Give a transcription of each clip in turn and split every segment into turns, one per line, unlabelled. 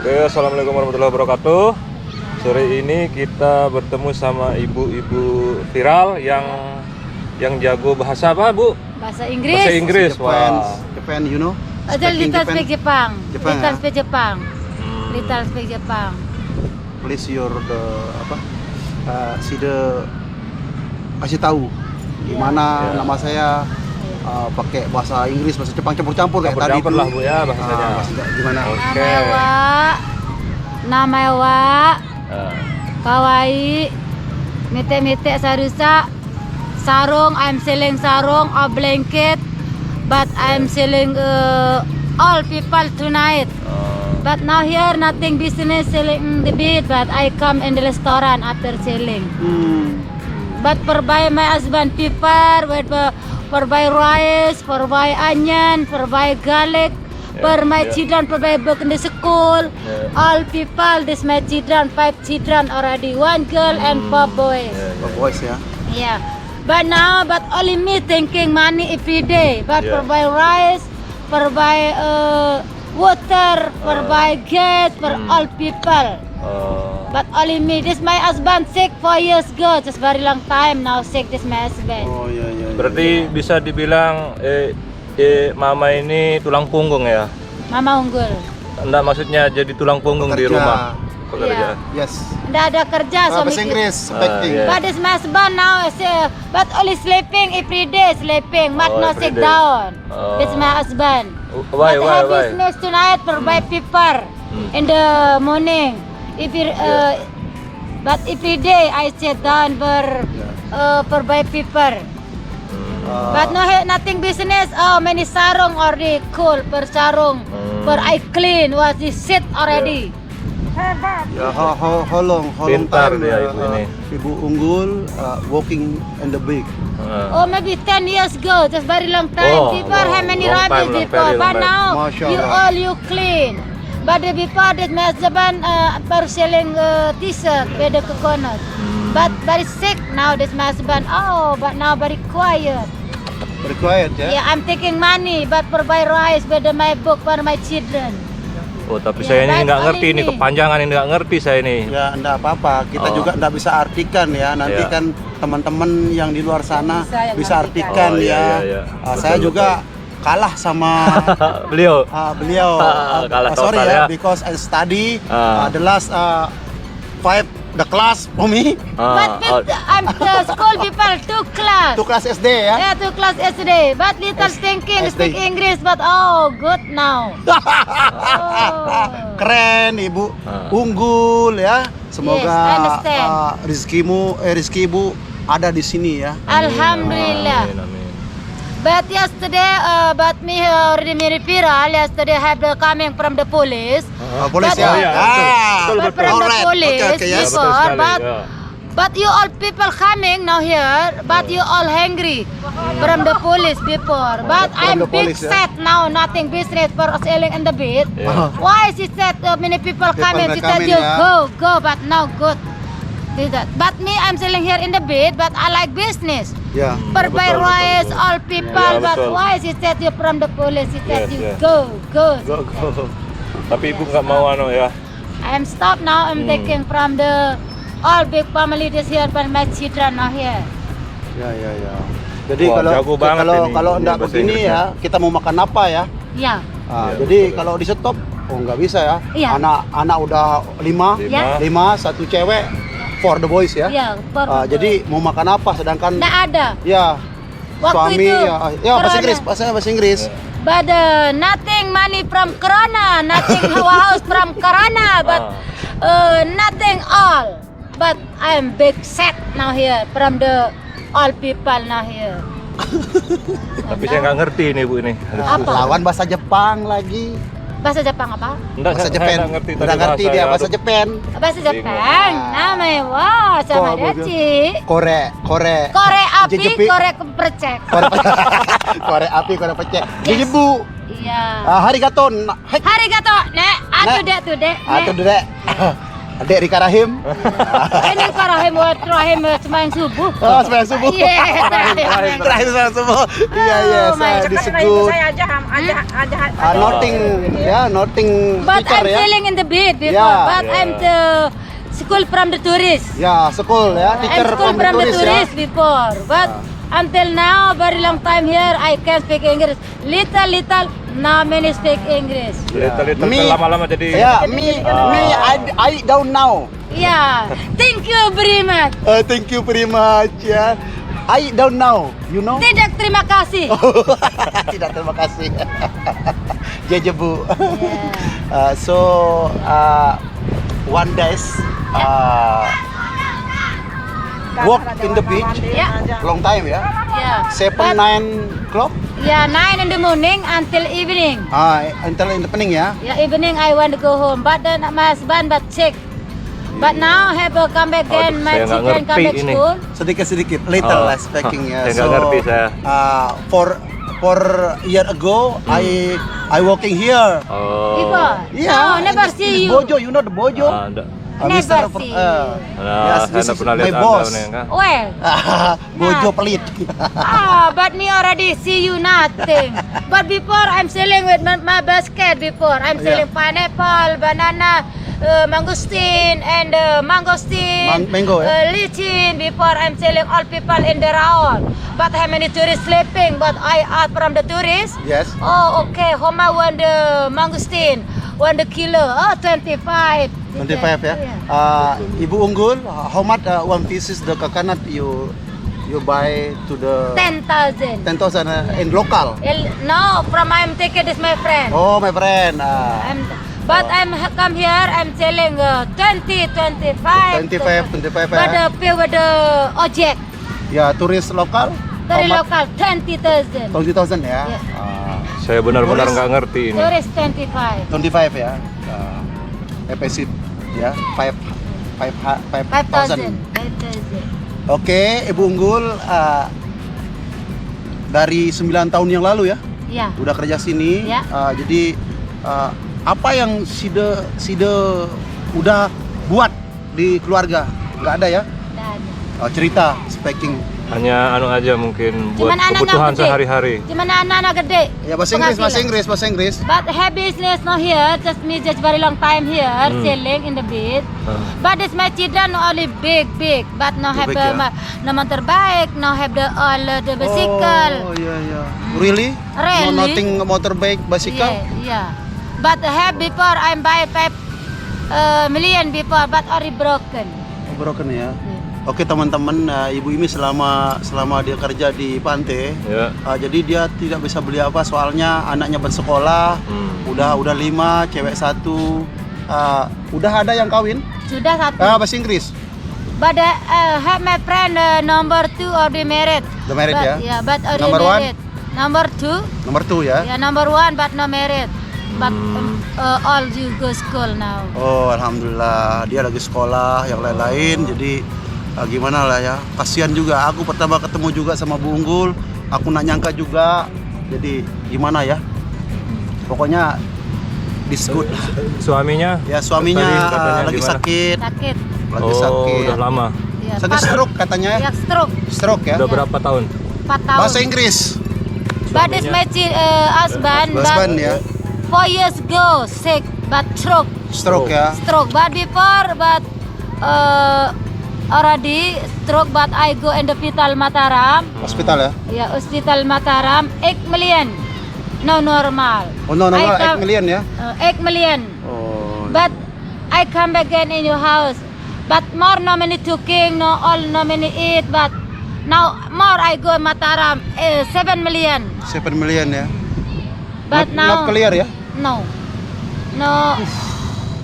Oke, assalamualaikum warahmatullahi wabarakatuh. Sore ini kita bertemu sama ibu-ibu viral yang jago bahasa apa, Bu?
Bahasa Inggris.
Bahasa Inggris.
Japan, you know?
Little speak Jepang.
Jepang,
Little
ya?
speak Jepang. Little speak Jepang.
Please kasih tahu gimana
Ya.
nama saya pakai bahasa Inggris, bahasa Jepang campur-campur kayak tadi itu.
Campur lah, Bu, ya bahasanya.
Gimana?
Oke.
Nama wa kawaii. Mite sarusa. Sarung, I'm selling sarung or blanket, but I'm selling all people tonight. But now here nothing business selling the bed, but I come in the restaurant after selling. But for buy my husband pepper, for buy rice, for buy onion, for buy garlic, for my children, for buy book in the school. All people, this my children, 5 children already, 1 girl and 4 boys.
Voice ya.
Yeah. But now, but only me thinking money every day. But for
Yeah.
buy rice, for buy water, for buy gas, for all people. But only me. This my husband sick 4 years ago, just very long time now sick. This my husband.
Oh iya iya.
Berarti bisa dibilang mama ini tulang punggung ya?
Mama unggul.
Enggak, maksudnya jadi tulang punggung di
Pekerja.
rumah. Pekerja.
Yes.
Nggak ada kerja
Bahasa
suami.
Inggris, speaking.
yeah.
But this my husband now, but only sleeping every day, sleeping, but
Oh,
no
every
sit
day.
down.
Oh.
This my husband.
Why?
But have business tonight for buy paper in the morning. But every day I sit down for buy paper. But nothing business. Oh, many sarung already cool per sarung. For I clean was this sit already.
Ya, how long
Pintar
time
dia ibu ini.
Ibu Unggul walking in the big.
Oh, maybe 10 years ago, just very long time.
Oh,
Before, how many
long
rubbish
time,
before?
very long
But
time.
now,
Masya
you
Allah.
all you clean. But before, that my husband for selling t-shirt, with the coconut. But very sick now, this my husband. Oh, but now very quiet.
Very quiet ya.
Yeah, I'm taking money, but for buy rice, with my book for my children.
Oh, tapi
Ya,
saya ini
that's
nggak ngerti
only
ini
me.
kepanjangan ini nggak ngerti saya ini.
Ya, enggak apa-apa. Kita
Oh.
juga enggak bisa artikan ya. Nanti
Iya.
kan teman-teman yang di luar sana
Yang
bisa artikan
Oh, iya,
ya.
iya, iya.
Saya
Betul,
juga kalah sama
Beliau.
beliau.
Kalah
Sorry
total
ya,
ya.
because I study
Ah.
the last 5 the class for me.
But I'm the school people, 2 class.
2 class SD ya.
Yeah, 2 class yesterday. But little thinking,
SD.
speak English, but oh, good now. Oh.
Keren Ibu.
Ah.
Unggul ya.
Yes, I
Semoga
understand.
rezeki Ibu ada di sini ya.
Alhamdulillah.
Amin, amin.
But yesterday, but me already very viral. Yesterday have the coming from the police.
Polis
But-
ya.
Oh, iya, betul,
But from the
Alright.
police
Okay, yes.
Betul
before,
sekali,
but
ya.
but you all people coming now here, but you all hungry from the police before. But
From
I'm
the
big
police, ya.
set now, nothing business for selling in the bed.
Yeah.
Why she said many people coming?
are
She said
coming,
you
ya.
go, but now good. Did that. But me, I'm selling here in the bed, but I like business.
Ya.
Per
betul,
buy
betul,
rice,
betul.
all people,
Ya,
but
betul.
why she said you from the police? She said
Yes,
you
yes.
go.
Go. Tapi ibu nggak mau ya.
I'm stop now. I'm taking from the all big family this here, but my children are here.
Ya. Jadi
Wah,
kalau
jago banget ini.
kalau enggak
Bahasa
begini
Inggrisnya.
ya, kita mau makan apa ya?
Yeah.
Iya,
Jadi
betul.
kalau di stop, nggak bisa ya.
Iya.
Anak udah 5,
Ya.
1 cewek, for the boys ya.
Yeah.
Jadi mau makan apa? Sedangkan
nggak ada.
ya
Waktu
suami
itu,
ya bahasa
corona.
Inggris, bahasa Inggris.
But nothing money from Corona, nothing house from Corona, but nothing all. But I'm big set now here from the all people now here.
Tapi saya nggak ngerti ini bu ini.
Apa?
Lawan bahasa Jepang lagi.
Bahasa Jepang apa?
Enggak,
Bahasa
saya
Jepang.
nggak ngerti.
Udah ngerti dia bahasa Jepang.
Bahasa Jepang. Namanya wah sama
Kok,
dia
Bu?
Ci.
Kore.
Kore api,
Jejepi.
kore kepercek.
Kore api, kore pecek.
Yes.
Jebu.
Iya.
Harigato.
Arigato, nek. Atu
Nek.
dek tuh dek.
Atau
Nek.
dek. Adik Rika Rahim.
Ini karahim buat rahim sembahyang subuh.
Oh, sembahyang subuh.
Iya.
Rahim sembahyang subuh. Iya,
Oh, my
saya
God.
disebut.
Saya aja
Nothing, ya, nothing
But
speaker
I'm
ya.
selling in the bed before.
Yeah.
But I'm the school from the tourist.
Ya, school ya, teacher
I'm school
from the tourist ya.
before. But until now, very long time here, I can speak English. Little, now many speak English.
Little
Me-
lama-lama jadi
Ya, me, I don't know.
Yeah. Thank you very much.
Thank you very much ya. I don't know, you know?
Tidak terima kasih.
Tidak, terima kasih. Jejebu.
Yeah.
One days walk in the beach,
Yeah.
long time ya.
Yeah.
7,
But-
9 o'clock.
Yeah, 9 in the morning until evening.
Until in the evening ya.
Yeah, evening I want to go home. But then my husband but sick. But now have to come back again.
Aduh,
My
saya nggak
children come
ngerti
back
ini.
school.
Sedikit, little
Oh.
less packing ya.
Saya nggak ngerti saya.
For year ago, I working here.
Oh.
Before?
Yeah,
No, never
this
see you.
Bojo, you know the Bojo?
Ada.
Never see.
Nah,
Yes, this
saya
is
pernah
my
lihat
boss.
Anda nih, Kak.
Well,
Bojo pelit.
but me already see you nothing. But before I'm selling with my basket before. I'm selling pineapple, banana, mangosteen and mangosteen,
Mango,
lichin. Before I'm selling all people in the round. But how many tourists sleeping? But I ask from the tourists.
Yes.
Oh, okay. How much one the mangosteen? 1 kilo. Oh, 25.
25 ya. Ibu Unggul, how much one pieces the coconut you buy to the
10,000.
10,000 in local?
No, from I'm taking this my friend.
Oh, my friend.
But I'm come here. I'm selling 20, 25.
25
But
ya.
pay with the object.
Ya, turis lokal?
Dari
How much?
lokal 20,000.
20,000 ya.
Yeah.
Saya benar-benar
Turis.
nggak ngerti ini.
Tourist 25.
25 ya. Deposit ya. 5,000.
5,000.
Oke, Ibu Unggul, dari 9 tahun yang lalu ya,
Ya.
udah kerja sini.
Ya.
Jadi apa yang Side udah buat di keluarga? Nggak ada ya?
Dan
Cerita, speaking.
Hanya anu aja mungkin buat
Cuman anak-anak
kebutuhan
gede.
sehari-hari.
Cuman anak-anak gede.
Ya, bahasa Inggris, bahasa
penghasilan.
Inggris, bahasa Inggris.
But have business no here. Just very long time here selling in the bed. But this my children only big. But no have
big, ya?
no motorbike, no have the all the bicycle.
Oh, iya, iya. Really?
Really?
No, nothing motorbike, bicycle?
Yeah. But have before I'm buy 5 million before, but already broken.
Oh, broken ya. Oke teman-teman, Ibu Imi selama dia kerja di pantai,
Ya.
jadi dia tidak bisa beli apa soalnya anaknya bersekolah, udah 5, cewek 1, udah ada yang kawin?
Sudah satu.
Bahasa Inggris.
But have my friend number 2 already married.
Udah married
But,
ya?
Yeah, but already
Number one?
married. Number 2?
Nomor 2 ya?
Yeah, number 1 but no married. But all you go school now.
Oh, alhamdulillah dia lagi sekolah, yang lain-lain. Jadi gimana lah ya? Kasihan juga. Aku pertama ketemu juga sama Bu Unggul, aku nggak nyangka juga. Jadi gimana ya? Pokoknya this good lah.
Suaminya?
Ya suaminya
Tadi katanya
lagi
gimana?
sakit,
Sakit.
lagi
Oh,
sakit.
udah lama.
Yeah,
Sakit stroke katanya ya?
Ya, stroke.
Stroke ya?
Udah berapa tahun?
4 tahun.
Bahasa Inggris.
But this my husband,
Husband ya?
4 years ago sick, but stroke.
Stroke ya?
Stroke. But before, but already stroke, but I go in the hospital Mataram.
Hospital ya?
Yeah, hospital Mataram, 8 million. No normal.
Oh no,
I
8 million ya?
8 million.
Oh.
But I come back again in your house. But more no many cooking, no all no many eat. But now more I go Mataram, 7 million.
7 million ya?
But now
not clear ya?
no.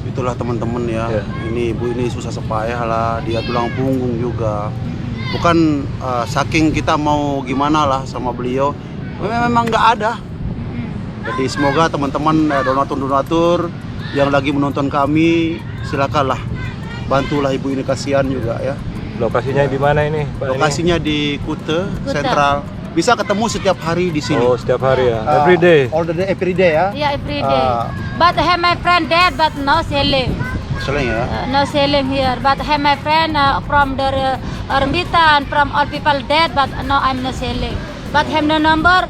Itulah teman-teman ya.
Ya.
Ini ibu ini susah sepayah lah, dia tulang punggung juga. Bukan saking kita mau gimana lah sama beliau, memang nggak ada. Jadi semoga teman-teman donatur-donatur yang lagi menonton kami, silakanlah bantulah ibu ini, kasihan juga ya.
Lokasinya di mana ini, Pak?
Lokasinya di Kute Sentral. Bisa ketemu setiap hari di sini.
Oh, setiap hari ya. Every day.
All the day, every day ya.
Yeah, every day. But I have my friend dead, but no selling.
Selling ya.
No selling here. But I have my friend from the Rambitan, from all people dead, but no, I'm not selling. But have no number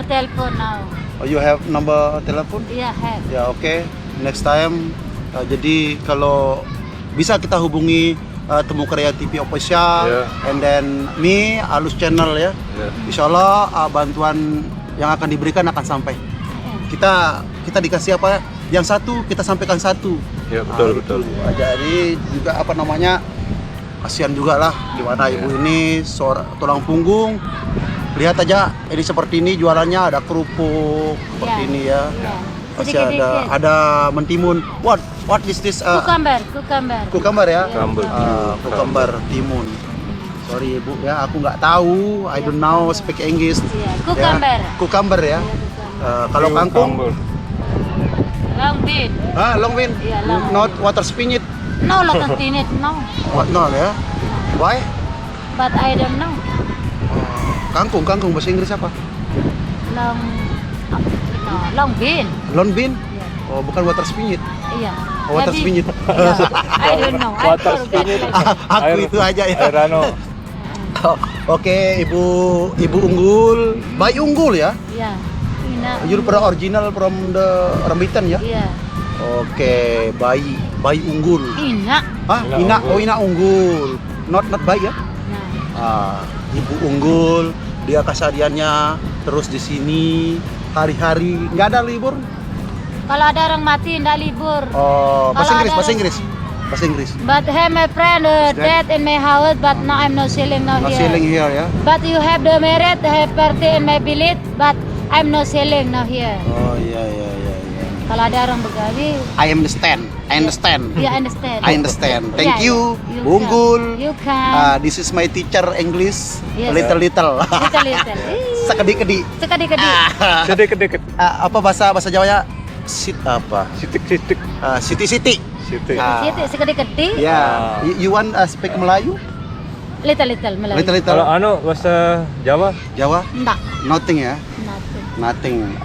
telephone now.
Oh, you have number telepon?
Yeah, have.
Ya oke, next time. Jadi kalau bisa kita hubungi Temu Karya TV official, and then me Alus channel ya. Insya Allah bantuan yang akan diberikan akan sampai. Kita dikasih apa? Yang satu kita sampaikan satu.
Ya betul betul.
Jadi juga apa namanya, kasihan juga lah gimana ibu ini tulang punggung. Lihat aja ini seperti ini jualannya, ada kerupuk seperti ini ya. Masih ada mentimun. What is this?
Cucumber.
Cucumber ya.
Cucumber.
Timun. Sorry ibu ya, aku nggak tahu. I don't know speak English.
Cucumber.
Ya. Cucumber ya. Kalau kangkung?
Long bean.
Long bean.
Yeah, long
Not water spinach.
No, lot of in it. No.
What no ya? Why?
But I don't know.
Kangkung bahasa Inggris apa?
Long bean.
Long bean?
Yeah.
Oh, bukan water spinach.
Iya.
Water spinach.
I don't know.
Water
I forgot
spinach.
like that.
Aku itu aja ya.
Air ano.
Oke, ibu unggul, bayi unggul ya.
Iya. Ina.
You original from the Rambitan ya.
Iya.
Oke, bayi unggul.
Ina.
Hah?
Ina
Ina unggul. Not bayi ya.
Nah.
Ibu unggul, dia kesehariannya terus di sini hari-hari, nggak ada libur.
Kalau ada orang mati ndak libur.
Oh, bahasa
Kalau
Inggris.
ada
Bahasa Inggris.
But have my friend dead in my house, but now I'm not selling now
Not
here.
selling here ya.
But you have the merit, have party in my village, but I'm not selling now here.
Oh iya.
Kalau ada orang begawi,
I understand.
you understand.
I understand. Thank
Yeah,
you,
you
unggul.
You can.
This is my teacher English.
Yes.
Little.
Little.
Sekedi-kedi.
Sekadi-kadi.
Sedikit.
Apa bahasa Jawanya?
Sitik.
Siti.
Situ sekadi-kadi.
Ya. You want speak Melayu?
Little Melayu.
Kalau anu bahasa Jawa?
Jawa?
Enggak.
Nothing ya. Nothing.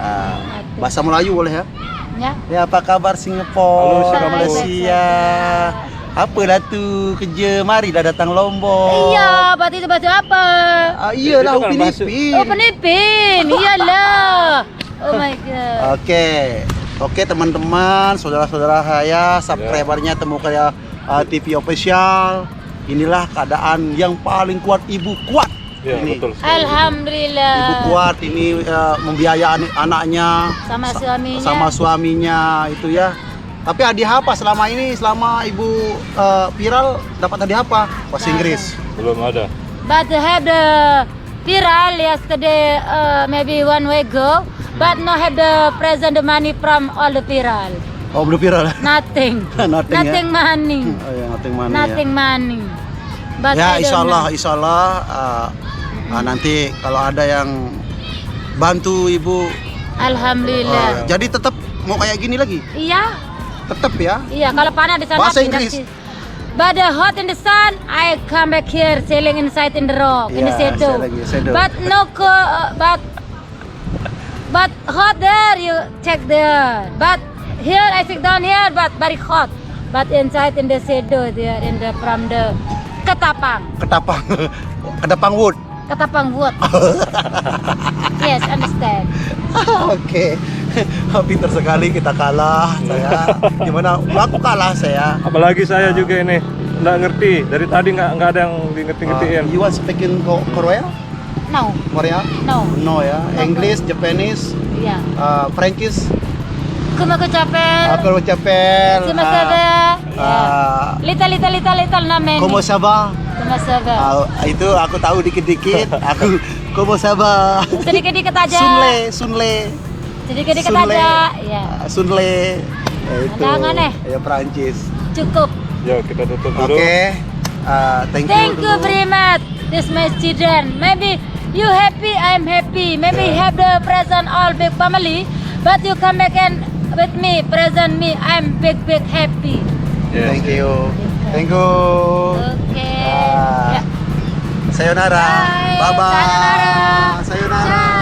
Bahasa Melayu boleh ya?
Ya.
Ya, apa kabar
Halo,
Singapura,
Singapura.
Malaysia? Apalah tu kerja, mari dah datang Lombok.
Iya, berarti itu baju apa?
Iyalah,
Itu kan
Upin
bahasa-
Ipin.
Oh, penipin. Iyalah. Oh my god.
Oke teman-teman, saudara-saudara saya, subscribernya Temu Karya TV official. Inilah keadaan yang paling kuat, ibu kuat.
Ya
Ini.
betul.
Alhamdulillah.
Ibu kuat ini membiayai anaknya
Sama suaminya.
sama suaminya itu ya. Tapi hadiah apa selama ini, selama ibu viral dapat hadiah apa? Bahasa Inggris.
Belum ada.
But have the viral yesterday, maybe 1 week ago. But not have the present the money from all the viral.
Oh, belum viral.
Nothing.
Nothing ya?
money.
Oh ya, nothing money
Nothing money. But
ya.
I don't know.
Insya Allah nanti kalau ada yang bantu ibu,
Alhamdulillah.
jadi tetap mau kayak gini lagi,
Iya.
tetap ya.
Iya, kalau panas di sana
Bahasa
pindah
Inggris.
sini. But the hot in the sun, I come back here selling inside in the rock, in the
Yeah,
shadow.
shadow.
But no, but hot there, you check there. But here I sit down here, but very hot. But inside in the shadow there, in the from the
Ketapang wood.
Ketapang wood. Yes, understand.
Oke. Pintar sekali, kita kalah. Saya gimana? Aku kalah saya.
Apalagi saya juga ini nggak ngerti. Dari tadi nggak ada yang ngertiin.
You want speaking Korea?
No,
Korea?
no.
No ya. English, Japanese,
Yeah.
Prancis.
Kuma kecaper.
Aku ucapin.
Kuma sabar. Little namen.
Como ça va?
Kuma sabar.
Itu aku tahu dikit-dikit. Aku como ça va?
Sedikit-dikit aja.
Sunle.
Sedikit-dikit
Sunle.
aja. Ya.
Sunle. Itu.
Jangan,
Ya Prancis.
Cukup.
Ya kita tutup dulu.
Oke. Thank
Thank
you.
you very much. This my children. Maybe you happy, I'm happy. Maybe have the present all big family, but you come back and with me, present me. I'm big happy.
Yes,
Thank
yes.
you. Thank you.
Okay.
Ah.
Ya.
Sayonara.
Bye.
Bye bye.
Sayonara.
Sayonara.